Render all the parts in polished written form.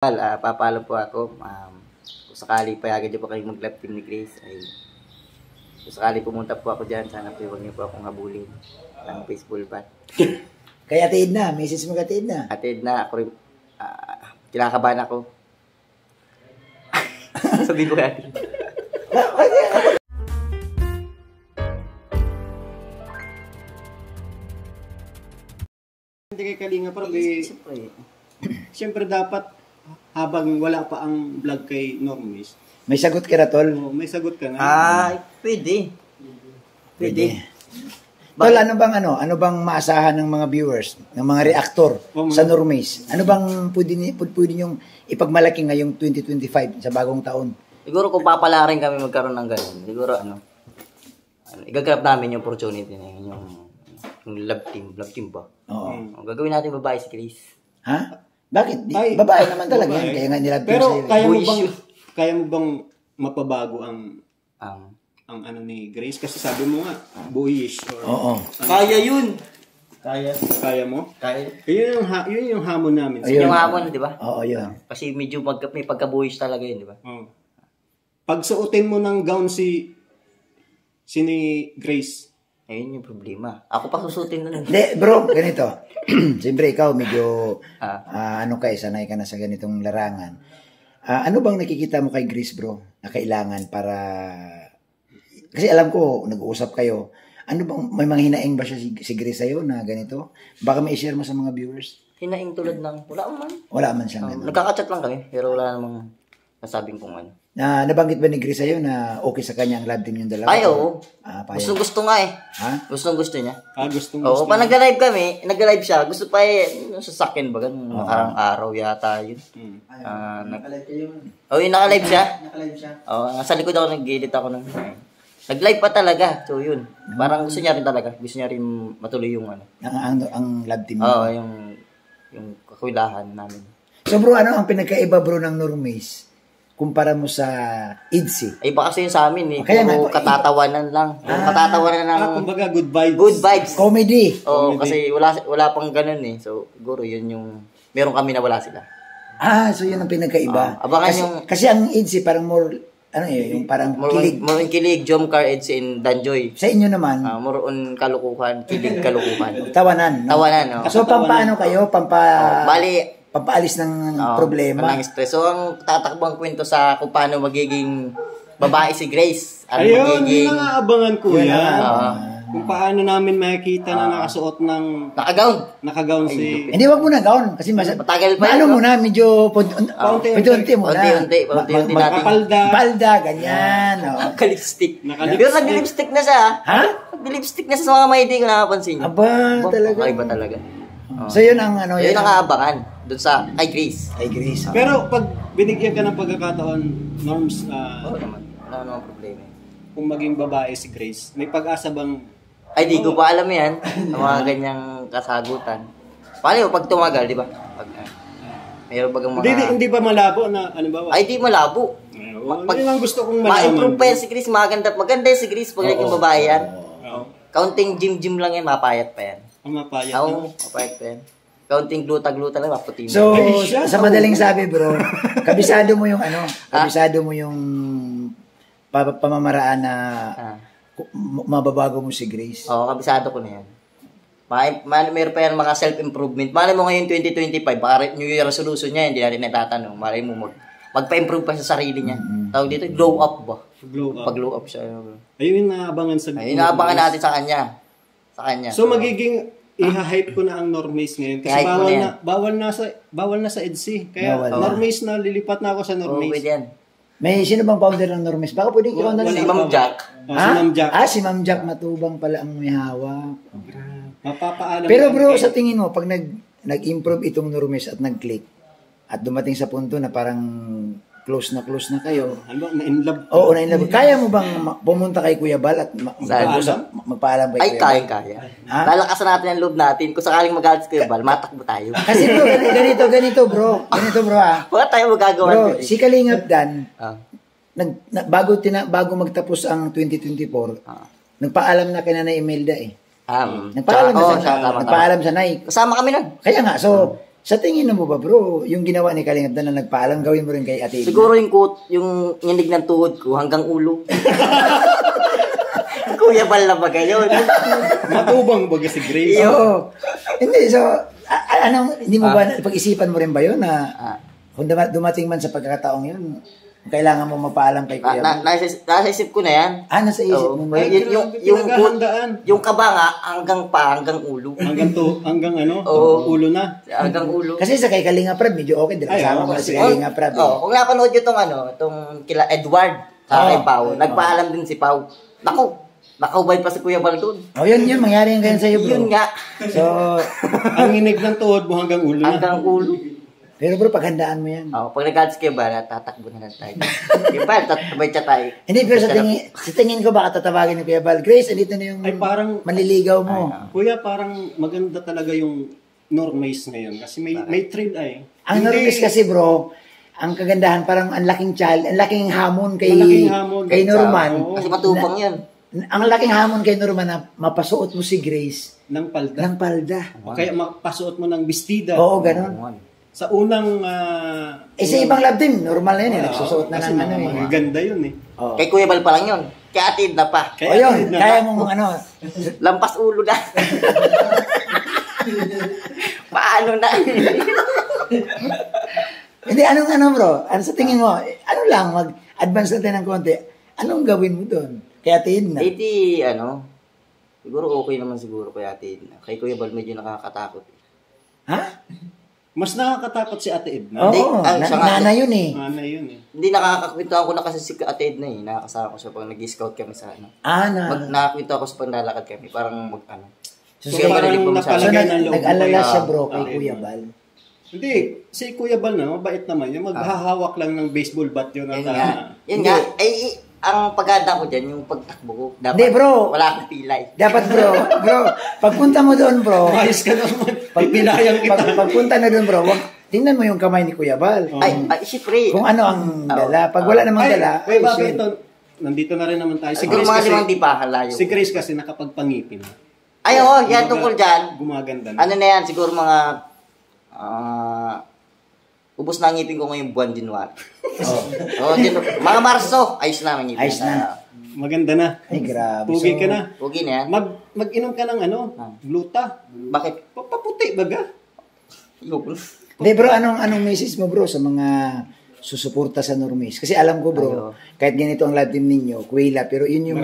Papaalam po ako. Kung sakali payagan niyo po kayong mag-love team ni Grace, ay kung sakali pumunta po ako dyan, sana po huwag niyo po akong habulin ng baseball bat. Kaya Ate Edna, message mo ka Ate Edna. Ate Edna, ako rin, kinakabahan ako. Sabi ko kaya. Hindi kay Kalinga pero siyempre dapat habang wala pa ang vlog kay Normis. May sagot ka na, Tol? May sagot ka na. Pwede. Tol, ano bang maasahan ng mga viewers, ng mga reactor sa Normis? Ano bang pwede niyong ipagmalaki ngayong 2025 sa bagong taon? Siguro kung papalarin kami magkaroon ng ganun, siguro igagrab namin yung opportunity na yun, yung love team ba? Oo. Gagawin natin babae si Grace. Ha? Bakit? Babae naman talaga yan, kaya nga nilab team pero sa'yo. kaya mo bang mapabago ang ano ni Grace? Kasi sabi mo nga, boyish. Oo. Kaya yun! Kaya mo? Kaya. Yun yung hamon namin. Ayun. Yung hamon, di ba? Oo, yun. Kasi medyo may pagka-boyish talaga yun, di ba? Pag suotin mo ng gown si ni Grace, Ayun yung problema. Ako pa susutin na nun. Hindi, bro, ganito. Siyempre, ikaw medyo, sanay ka na sa ganitong larangan. Ano bang nakikita mo kay Grace, bro, na kailangan para, kasi alam ko, nag-uusap kayo, ano bang, may mga hinaing ba siya si Grace sa'yo na ganito? Baka may i-share mo sa mga viewers? Hinaing tulad ng, wala man. Wala man siyang ganito. Nagkakachat lang kami, pero wala namang nasabing kung ano. Nabanggit ba ni Grace sa'yo na okay sa kanya ang love team yung dalawa? Ay, oo. Gusto nga eh. Ha? Gusto niya. Gusto Oo, pa nag-live kami, nag-live siya, gusto pa sa sakin ba, ganun, nakarang araw yata yun. Nakalive kayo. Yung naka-live siya? Nakalive siya. Nasa likod ako, nag-edit ako ng, nag-live pa talaga, so yun. Parang gusto niya rin talaga, gusto niya rin matuloy yung Ang love team. Oo, yung kakulilahan namin. So bro, ano ang pinagkaiba bro ng Normis kumpara mo sa IDSI? Ay, baka kasi yun sa amin eh. Kaya Puro katatawanan lang. Katatawanan ng... kumbaga good vibes. Good vibes. Comedy. Oo, kasi wala pang ganun eh. So, siguro yun yung... Meron kami na wala sila. So yun ang pinagkaiba. Abangan kasi ang IDSI parang more, yung parang kilig. More on kilig, Jom Car, Edsi, and Danjoy. Sa inyo naman? More on kalukuhan, kilig, kalukuhan. Tawanan. No? Tawanan, no? So, pampaano kayo? Bali, pampaalis ng problema. Ng stress. So, ang tatakbang kwento sa kung paano magiging babae si Grace. Ayun, yun ang aabangan ko yan. Kung paano namin makikita na nakasuot ng... Naka-gown si... Hindi, wag mo na gown. Kasi matagal pa yun. Muna, medyo... Paunti-unti muna. Paunti-unti natin. Palda, ganyan. Naka-lipstick. Pero nag-lipstick na siya. Ha? Nag-lipstick na siya sa mga mahidig ko nakapansin niyo. Talaga. Iba talaga. So, yun ang yun ang aabangan. Doon sa kay Grace. Pero pag binigyan ka ng pagkakataon, Norms, naman. Wala namang problema. Kung maging babae si Grace, may pag-asa bang... Ay, di ko pa alam yan. Ang mga ganyang kasagutan. Paano pag tumagal, di ba? Mayroon bagang mga... Hindi ba malabo na, ano ba? Ay, di malabo. Yun ang gusto kong malaman. Ma-improve pa yan si Grace. Maganda si Grace pag naging babae yan. Counting gym lang yan, mapayat pa yan. Mapayat. Oo, mapayat pa yan. Counting gluta lang, maputi na. So, sa madaling sabi bro, kabisado mo yung kabisado mo yung pamamaraan na mababago mo si Grace. Oo, kabisado ko na yan. Mayroon pa yan mga self-improvement. Malay mo ngayon 2025, baka New Year resolution niya, hindi natin natatanong. Malay mo magpa-improve pa sa sarili niya. Tawag dito, glow up ba? Pag-glow up siya. Ayun yung naabangan sa... Ayun naabangan natin sa kanya. So, magiging... I-hype ko na ang Normis ngayon kasi bawal na sa EDSI. Kaya Normis na, lilipat na ako sa Normis. Oo, pwede yan. May sino bang founder ng Normis? Baka pwede ikaw na Si Ma'am Jack. Si Ma'am Jack. Si Ma'am Jack Matubang pala ang may hawak. Mapapaalam. Pero bro, sa tingin mo, pag nag-improve itong Normis at nag-click, at dumating sa punto na parang close na kayo. Na-in love. Oo, na-in love. Kaya mo bang pumunta kay Kuya Bal at magpaalam kay Kuya Bal? Kaya. Lalakasan natin ang loob natin. Kung sakaling magalit si Kuya Bal, matakbo tayo. Kasi bro, ganito bro. Wala tayo magagawa. Bro, si Kalingap Dan, bago magtapos ang 2024, nagpaalam na kay Nanay Imelda eh. Nagpaalam sa Nay. Kasama kami nun. Kaya nga, so, Sa tingin mo ba, bro, yung ginawa ni Kalingap na nagpaalam, gawin mo rin kay Ate Edna? Siguro yung nginig ng tuhod ko hanggang ulo. Kuya Bal na ba kayo? Matubang ba si Grace? Oo. Hindi, so, hindi mo ba, pag-isipan mo rin ba yun na kung dumating man sa pagkakataong yun, kailangan mo mapaalam kay Kuya Bal? Nasa isip ko na yan. Nasa isip mo ba? Yung kaba nga, hanggang ulo. Hanggang ulo na. Hanggang ulo. Kasi sa kay Kalinga Prab, medyo okay. Dahil kasama mo na si Kalinga Prab. Kung napanood nyo itong kila Edward, sa kay Pao, nagpaalam din si Pao. Nakaubay pa si Kuya Bal doon. Yun, mangyari yung ganyan sa'yo, bro. Yun nga. So, ang inig ng tuhod mo hanggang ulo na. Hanggang ulo. Pero bro, paghandaan mo yan. Pag nag-ads kayo ba, tatakbo na lang tayo. Kuya Bal, tatabay siya tayo. Hindi, pero sa tingin ko baka tatawagin ni Kuya Bal, Grace, andito na yung parang manliligaw mo. Kuya, parang maganda talaga yung normies ngayon. Kasi may trend ay. Ang normies kasi bro, ang kagandahan, parang ang laking hamon kay Norman. Kasi matubang yan. Ang laking hamon kay Norman na mapasuot mo si Grace ng palda. O kaya mapasuot mo ng bestida. Oo, ganun. Sa unang... sa ibang lab din, normal na yun. Nagsusuot na ng Ganda yun eh. Kay Kuya Bal pa lang yun. Kay Ate Edna pa. Yun, kaya mong lampas ulo na. Paano na? Hindi, anong bro? Ano sa tingin mo? Ano lang, mag-advance natin ng konti. Anong gawin mo doon? Kay Ate Edna? Siguro okay naman siguro kay Ate Edna. Kay Kuya Bal medyo nakakatakot. Ha? Mas nakakatakot si Ate Edna. Oo, nana yun eh. Nana yun eh. Hindi, nakakakwentuhan ko na kasi si Ate Edna eh. Nakakasama ko siya pag nag-scout kami sa Nakakwentuhan ako sa paglalakad kami. Parang So nag-alala siya bro kay Kuya Bal. Hindi, si Kuya Bal na, mabait naman. Yung maghahawak lang ng baseball bat yun. Yun nga. Ang paganda ko dyan, yung pagtakbo ko. Hindi bro. Wala akong pilay. Dapat bro, pagpunta mo doon bro. Ayos ka naman. Pipinayang kita. Pagpunta na doon bro, tingnan mo yung kamay ni Kuya Bal. Ay, siyempre. Kung ano ang dala. Pag wala namang dala. Ay, bakit ito? Nandito na rin naman tayo. Siguro mga limang di pa halayo. Si Grace kasi nakapagpangipin. Ay, yan tungkol dyan. Gumaganda na. Ano na yan, siguro mga ubos na ang ngipin ko ngayong buwan January. Mga Marso, ayos na ang ngipin. Ayos na. Maganda na. Ay, grabe. Pugi ka na. Pugi na yan. Mag-inom ka ng gluta. Bakit? Paputi baga. Hindi bro, anong message mo bro sa mga susuporta sa normies? Kasi alam ko bro, kahit ganito ang live team ninyo, Kuwela, pero yun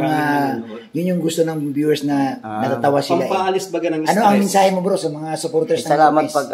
yung gusto ng viewers na natatawa sila. Pampaalis baga ng stress. Ano ang mensahe mo bro sa mga supporters ng normies? Salamat normies? pag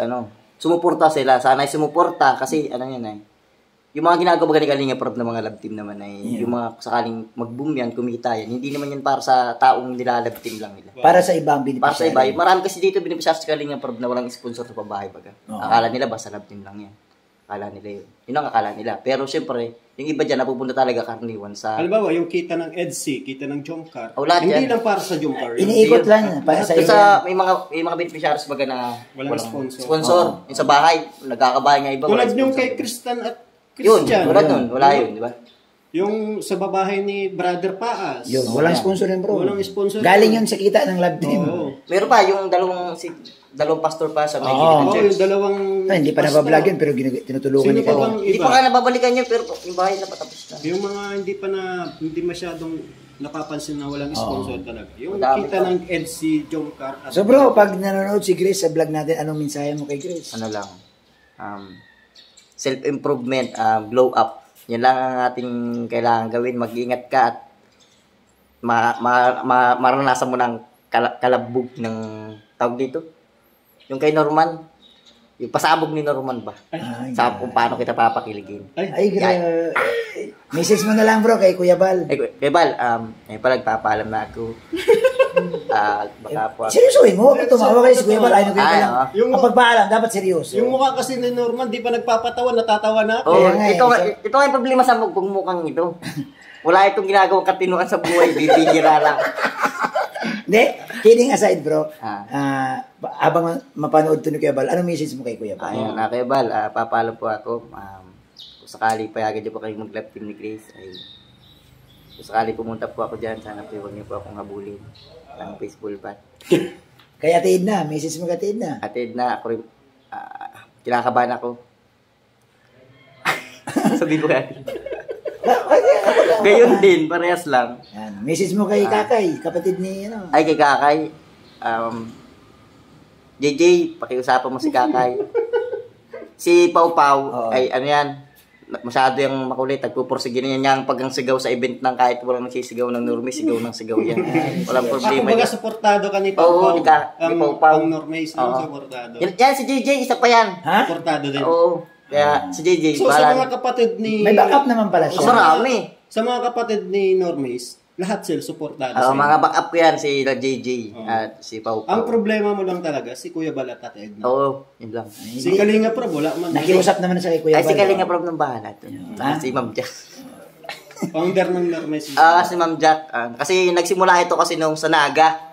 sumuporta sila. Sana'y sumuporta kasi yung mga ginagawa ni Kalinga Prab na mga love team naman yung mga sakaling mag-boom yan, kumita yan. Hindi naman yan para sa taong nilalove team lang nila. Para sa ibang beneficiary. Para sa iba. Marami kasi dito beneficiary sa Kalinga Prab na walang sponsor sa pabahay baga. Akala nila basta love team lang yan. Akala nila yun. Yun ang akala nila. Pero siyempre, yung iba dyan napupunta talaga karniwan sa... Halimbawa, yung kita ng EDC, kita ng Jomcar. Hindi lang para sa Jomcar. Iniikot lang. Para sa may mga beneficiaries baga na walang sponsor. Yung sa bahay, nagkakabahay nga iba. Tulad yung kay Christian at Christian. Yun, tulad nun. Wala yun, di ba? Yung sa babahay ni Brother Paas. Yun, walang sponsor yun bro. Walang sponsor. Galing yun sa kita ng love team. Meron pa, yung dalawang pastor pa sa may yung dalawang... hindi pa nabablog yun, pero tinutulungan ni Kalingap. Hindi pa nga nababalikan yun, pero yung bahay na patapos na. Yung mga hindi masyadong napapansin na walang sponsor talaga. Yung kita ng EDC, Jomcar. So bro, pag nanonood si Grace sa vlog natin, anong mensahe mo kay Grace? Ano lang, self-improvement, glow up. Yan lang ang ating kailangan gawin. Mag-ingat ka at maranasan mo ng kalabog ng tawag dito. Yung kay Norman, yung pasabog ni Norman ba? Sa kung paano kita papakiligin. Ay, grabe. Message mo na lang bro kay Kuya Bal. Kuya Bal, pala nagpapaalam na ako. Baka po. Seryosohin mo? Tumawa kayo si Kuya Bal. Ay, Kuya Bal lang. Ang pagpaalam, dapat seryoso. Yung mukha kasi ni Norman, di pa nagpapatawa, natatawa na ako. Ito nga yung problema sa mukhang ito. Wala itong ginagawang katinuan sa buhay, bibihira lang. Hindi, kidding aside bro, habang mapanood ito ni Kuya Bal, anong message mo kay Kuya Bal? Ayun, Kuya Bal, papaalam po ako. Kung sakali payagan niyo po kayo mag-love team ni Grace, kung sakali pumunta po ako dyan, sana po huwag niyo po akong habulin ng baseball bat. Kay Ate Edna, message mo kay Ate Edna. Ate Edna, ako rin, Kinakabahan ako. Sabi ko yan. Gayon din, parehas lang. Yan. Message mo kay Kakay, kapatid ni ano. Ay, kay Kakay. JJ, pakiusapan mo si Kakay. Si Pau Pau, ay ano yan, masyado yung makulit. Nagpupursige na yan yung paggang sigaw sa event ng kahit walang nagsisigaw ng normies, sigaw ng sigaw yan. Walang problema. Kumbaga, suportado ka ni Pau Pau. Oo, ni Pau Pau. Ang normies, suportado. Yan, si JJ, isa pa yan. Ha? Suportado din. Oo. Kaya si JJ, So, sa mga kapatid ni... May backup naman pala siya. Marami. Sa mga kapatid ni normies, lahat sila suportado Oo, mga backup ko yan, si JJ at si Pau Pau. Ang problema mo lang talaga, si Kuya Balat at Edna. Oo, yun lang. Si Kalinga Prab, wala man. Nakiusap naman sa kay Kuya Ay, si Bal. Kalinga Prab ng bahala to. Si Ma'am Jack. Founder ng normies. Si Ma'am Jack. Kasi nagsimula ito kasi nung sa Naga.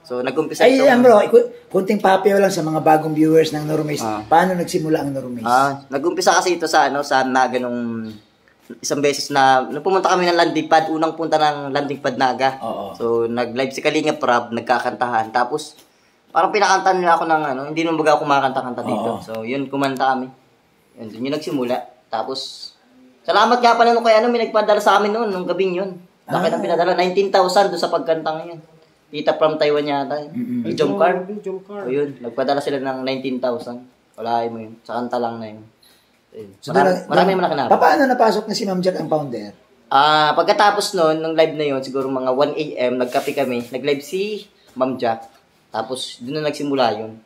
So, nag-umpisa Ay, ito. bro, kunting papiyo lang sa mga bagong viewers ng Normis. Paano nagsimula ang Normis? Nag-umpisa kasi ito sa sa Naga nung isang beses na nung pumunta kami ng landing pad, unang punta ng landing pad Naga. Oo. So, nag-live si Kalinga Prab, nagkakantahan. Tapos, parang pinakantahan nila ako ng hindi naman baga ako kumakanta-kanta dito. Oo. So, yun, kumanta kami. Yun, dun yung nagsimula. Tapos, salamat nga pala nung kay may nagpadala sa amin noon, nung gabing yun. Laki ng pinadala, 19,000 doon sa pagkantang yun. Tita from Taiwan yata yun. Jump car. O yun, nagpadala sila ng 19,000. Wala mo yun. Sa kanta lang na yun. So, marami mo nakinabang. paano napasok na si Ma'am Jack ang founder? Pagkatapos nun, nung live na yun, siguro mga 1 a.m., nagkape kami. Nag-live si Ma'am Jack. Tapos, doon na nagsimula yun.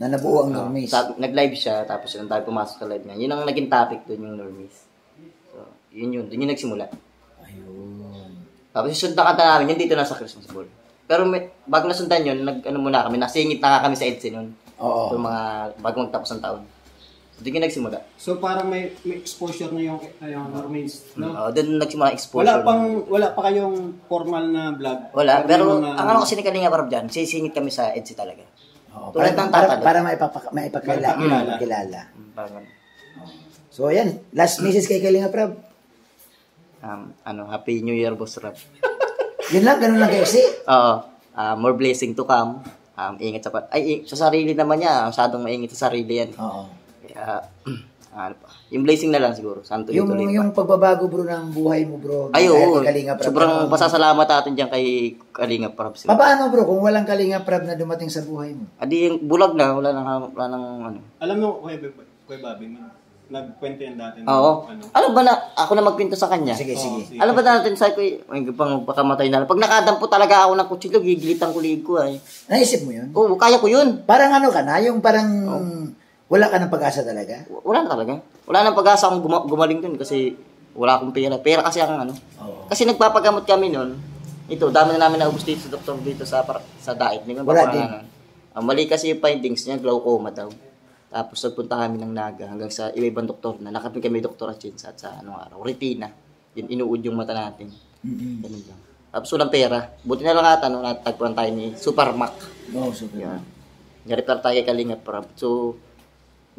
Na nabuo ang Normis. Nag-live siya, tapos yun tayo pumasok sa live niya. Yun ang naging topic doon, yung Normies. So, yun. Doon yung nagsimula. Ayun. Tapos yung sundan kanta namin, yun dito na sa Christmas Ball. Pero bago nasundan yun, muna kami, nasingit na nga kami sa EDSA nun. Oo. So, mga bago magtapos ng taon. So, doon yung nagsimula. So, parang may exposure na yung normies, no? Doon nagsimula exposure. Wala pa kayong formal na vlog. Wala, pero mga, ang ano kasi ni Kalinga Prab dyan, sisingit kami sa EDSA talaga. Oo, Tulad ng tatalo. para maipakilala. Parang ganun. So, ayan. Last message kay Kalinga Prab. Happy New Year, Boss Rab. Yun lang, ganun lang kasi. Oo. More blessing to come. Ingat sa sarili naman niya. Masyadong maingit sa sarili yan. Oo. Kaya, ano pa. Yung blessing na lang siguro. Santo Yung pagbabago bro ng buhay mo bro. Ay, oo. Kalinga Prab. Sobrang pasasalamat natin dyan kay Kalinga Prab. Paano bro kung walang Kalinga Prab na dumating sa buhay mo? Adi yung bulag na. Wala nang ano. Alam mo, Kuya Bobby, nagkwento yan dati. Oo. Alam ba na, ako na magpinto sa kanya? Sige. Alam ba natin sa ko, pang pakamatay na. Pag nakadampo talaga ako ng kutsilyo, gigilitan ko liig ko ay. Naisip mo yun? Oo, kaya ko yun. Parang ano ka na, yung parang wala ka ng pag-asa talaga? Wala na talaga. Wala nang pag-asa akong gumaling dun kasi wala akong pera. Pera kasi ang ano. Oo. Kasi nagpapagamot kami nun. Ito, dami na namin naubos dito sa doktor dito sa daig. Wala din. Mali kasi yung findings niya, glaucoma daw. Tapos nagpunta kami ng Naga hanggang sa iba-ibang doktor na. Nakapin kami doktor at Chins at sa retina. Yun, inuud yung mata natin. Ganun lang. Tapos walang pera. Buti na lang ata, natagpuan tayo ni Supermac. Oo, super. Yan. Nag-repair tayo kay Kalinga Prab. So,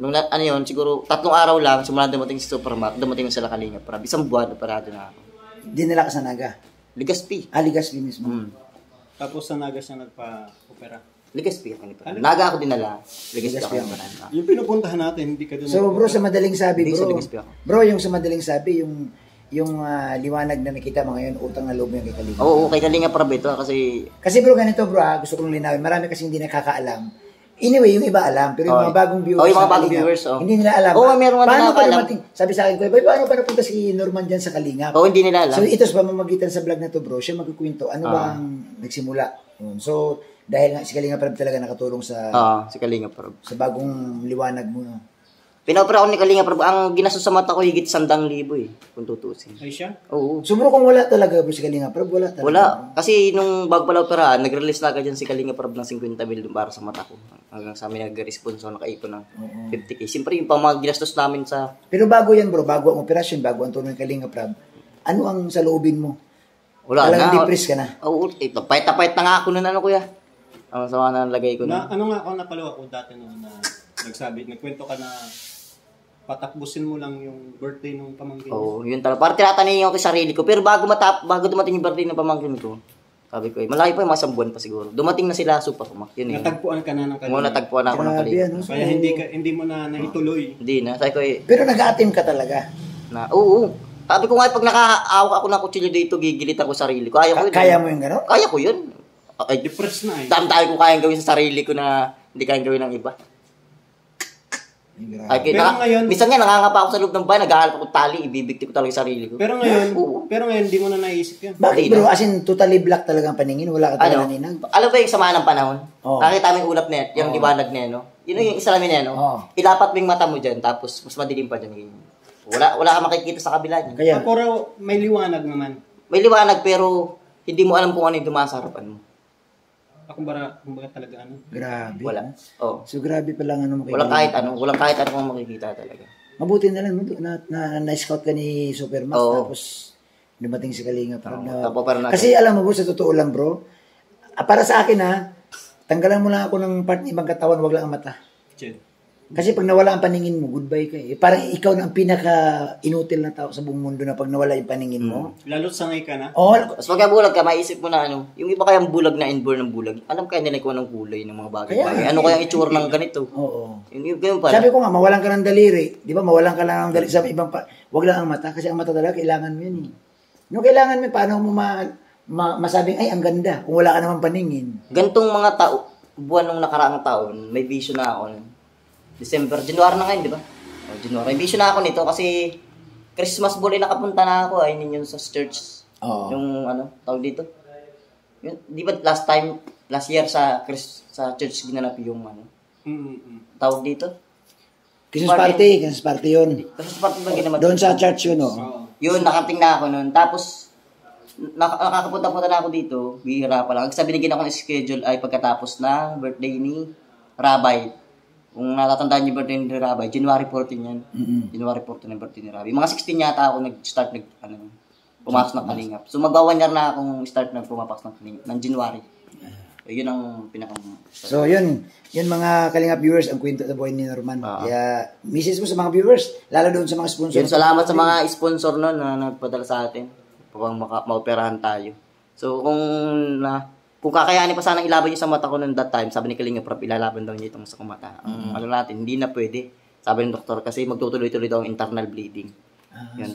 nung yun, siguro 3 araw lang, simula dumating si Supermac, dumating sila Kalinga Prab. Isang buwan, operado na ako. Dinala ka sa Naga? Legazpi. Legazpi mismo. Tapos sa Naga siya nagpa-opera. Legazpi ako ni Prab. Naga ako dinala. Legazpi ako ni Prab. Yung pinupuntahan natin, hindi ka doon. So bro, sa madaling sabi Hindi, bro. sa Legazpi ako. Bro, yung sa madaling sabi, yung liwanag na nakita mo ngayon, utang na loob mo yung kay Kalinga. Oo, kay Kalinga Prab ito kasi Kasi bro, ganito bro, gusto kong linawin. Marami kasi hindi nakakaalam. Anyway, yung iba alam, pero yung mga bagong viewers, yung mga sa bagong Kalinga, viewers, hindi nila alam. Oo, meron nga paano pa nakakaalam. dumating? Sabi sa akin, Kuya Boy, paano pa napunta si Norman dyan sa Kalinga? hindi nila alam. So ito sa pamamagitan sa vlog na to bro, siya magkukwento, ano ba ang nagsimula? So, dahil nga si Kalinga Prab talaga nakatulong sa si Kalinga Prab. sa bagong liwanag mo. No? Pinaopera ako ni Kalinga Prab. Ang ginastos sa mata ko higit 100,000 kung tutusin. Ay siya? Oo. So bro, kung wala talaga bro si Kalinga Prab, wala talaga. Wala. Kasi nung bago pala operahan, nag-release na agad dyan si Kalinga Prab ng 50 mil para sa mata ko. Hanggang sa amin nag-responso, nakaipon ng 50K. Siyempre yung pang mga ginastos namin sa... Pero bago yan bro, bago ang operasyon, bago ang tulong ng Kalinga Prab, ano ang saloobin mo? Wala Talagang na. depressed ka na. Oo. Pahit na pahit na nga ako nun kuya. Ang sama na nalagay ko na. Ano nga ako napalawa ko dati noon na nagkwento ka na patakbusin mo lang yung birthday ng pamangkin. Oo, yun talaga. Parang tinatanong ko sa sarili ko. Pero bago dumating yung birthday ng pamangkin ko, Sabi ko, malayo pa yung mga 1 buwan pa siguro. Dumating na sila Supermac. Yun eh. Natagpuan ka na ng Kalinga. Natagpuan na ako ng Grabe, Kalinga. ano? Kaya hindi mo na naituloy. Hindi na. Sabi ko Pero nag-a-attempt ka talaga. oo. Sabi ko nga, pag nakaawak ako ng kutsilyo dito, gigilitan ko sarili ko. Kaya ko yun. Kaya mo yung gano'n? Kaya ko yun. Ay, Depressed na eh. dami ko kayang gawin sa sarili ko na hindi kayang gawin ng iba. Ay, Pero ngayon- minsan nga nakangapa ako sa loob ng bahay, naghahanap ako tali, ibibigti ko talaga yung sarili ko. Pero ngayon hindi mo na naisip yan. Bakit bro? As in, totally black talaga ang paningin. Wala ka talaga Ano? ninang. Alam ba yung samaan ng panahon? Oo. Nakita mo yung ulap na yan, yung liwanag na yan, no? Yun yung isa namin yan, no? Oo. Ilapat mo yung mata mo dyan, tapos mas madilim pa dyan. Ganyan. Wala ka makikita sa kabila niya. Kaya, Ako raw, may liwanag naman. May liwanag pero hindi mo alam kung ano yung dumaan sa harapan mo. Kumbaga talaga ano. grabe. Wala. Oh. So, grabe pa lang ano. Walang kahit ano kung makikita talaga. Mabuti na lang na-scout ka ni Supermax Oo. tapos dumating si Kalinga. Tapos parang Kasi alam mo bro, sa totoo lang bro, para sa akin tanggalan mo lang ako ng part ng ibang katawan, wag lang ang mata. Chen. Kasi pag nawala ang paningin mo, goodbye ka eh. Parang ikaw na ang pinaka-inutil na tao sa buong mundo na pag nawala yung paningin mo. Lalo't sanay ka na. Oh, Tapos pagka bulag ka, maisip mo na yung iba kayang bulag na inborn ng bulag, alam kaya nila kung anong kulay ng mga bagay-bagay. Ano kayang itsura ng ganito? oo. Yung ganun pala. Sabi ko nga, mawalan ka ng daliri. Di ba, mawalan ka lang ng daliri sa ibang wag lang ang mata. Kasi ang mata talaga, kailangan mo yun eh. Yung kailangan mo, paano mo masabing, ay, ang ganda. Kung wala ka naman paningin. Gantong mga buwan nung nakaraang taon, may vision na ako. January na ngayon, di ba? January. May vision na ako nito kasi Christmas ball nakapunta na ako ay ninyo sa church. Oo. Yung tawag dito. Yun, di ba last year sa church ginanap yung tawag dito? Christmas party yun. Christmas party ba ginanap? Doon sa church yun, oh. Yun, nakating na ako nun. Tapos, nakakapunta-punta na ako dito. Bihira pa lang. Ang sabi binigyan ako ng schedule ay pagkatapos ng birthday ni Rabay. Kung natatandaan niyo birthday ni Rabay, January 14 yan. January 14 ang birthday ni Rabay. Mga 16 yata ako nag-start pumasok ng Kalingap. So, mag-1 year na akong start pumapasok ng Kalingap, ng January. Yun ang So, yun mga Kalingap viewers, ang kwento sa buhay ni Norman. Kaya, message mo sa mga viewers, lalo doon sa mga sponsor. Yun, salamat sa mga sponsor nun na nagpadala sa atin. Upang maoperahan tayo. So, kung kakayanin pa sana ilaban niyo sa mata ko noong that time, sabi ni Kalinga Prab, ilalaban daw niya itong sa mata. Ang natin, hindi na pwede. Sabi ng doktor, kasi magtutuloy-tuloy daw ang internal bleeding. Yun.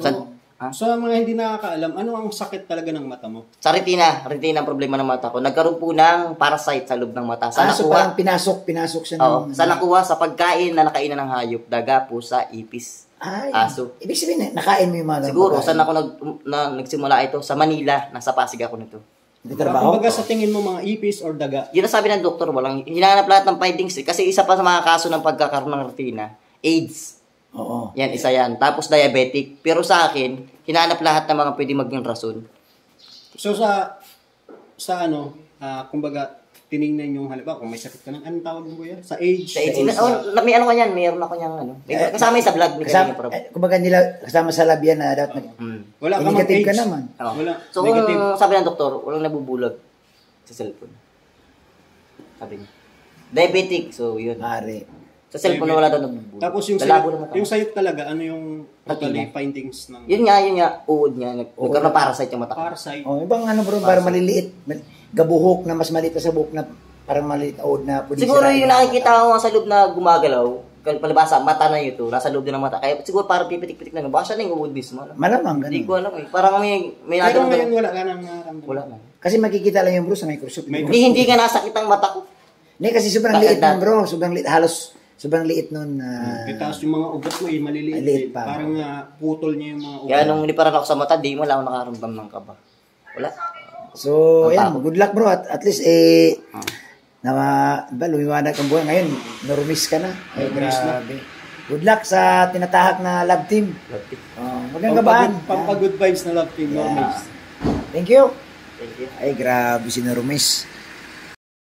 So, mga hindi nakakaalam, ano ang sakit talaga ng mata mo? Sa retina ang problema ng mata ko. Nagkaroon po ng parasite sa loob ng mata. So parang pinasok siya ng... sa nakuha sa pagkain na nakainan ng hayop, daga, pusa, ipis, aso. Ibig sabihin, nakain mo yung mga... Siguro, saan ako nagsimula ito? Sa Manila, nasa Pasig ako nito. Kumbaga sa tingin mo mga ipis or daga? Yun ang sabi ng doktor, hinanap lahat ng findings. Kasi isa pa sa mga kaso ng pagkakaroon ng retina, AIDS. Oo. Yan, isa yan. Tapos diabetic. Pero sa akin, hinanap lahat ng mga pwede maging rason. So kumbaga, tinignan yung halimbawa, kung may sakit ka ng, anong tawag mo yan? Sa age? Sa AIDS. May ano ka yan, mayroon ako niyang kasama yung sa vlog. Kumbaga kasama sa lab yan na dapat wala ka negative ka naman. Wala. So kung sabi ng doktor, walang nabubulag sa cellphone. Sabi niya. Diabetic, so yun. Mare. Sa cellphone wala daw nabubulag. Tapos yung sayot talaga, ano yung totally findings ng... Yun nga, uod niya. Nagkaroon ng parasite yung mata. Parasite. Ibang bro, parang maliliit. Gabuhok na mas maliit sa buhok na parang maliit uod na pwede siguro yung nakikita ko sa loob na gumagalaw, palibasa, mata na yun nasa loob din ng mata. Kaya siguro parang pipitik-pitik lang. Baka siya na yung uod mismo. Malamang, ganun. Hindi ko alam eh. Parang may pero ngayon wala ka nang naramdaman. Wala na. Kasi makikita lang yung bro sa microscope. Hindi ka nasakit ang mata ko. Hindi, kasi sobrang liit nun bro. Sobrang liit. Halos sobrang liit nun. Tapos yung mga ugat mo maliliit. Parang putol niya yung mga ugat. Kaya nung niparan ako sa mata, di mo lang ako nakaramdam ng kaba. Wala. So, ayan, good luck bro. At least, lumiwanag ang buhay. Ngayon, normis ka na. Ay, grabe. Good luck sa tinatahak na love team. Magandang gabaan. Pampa-good vibes na love team. Thank you. Thank you. Ay, grabe si Normis.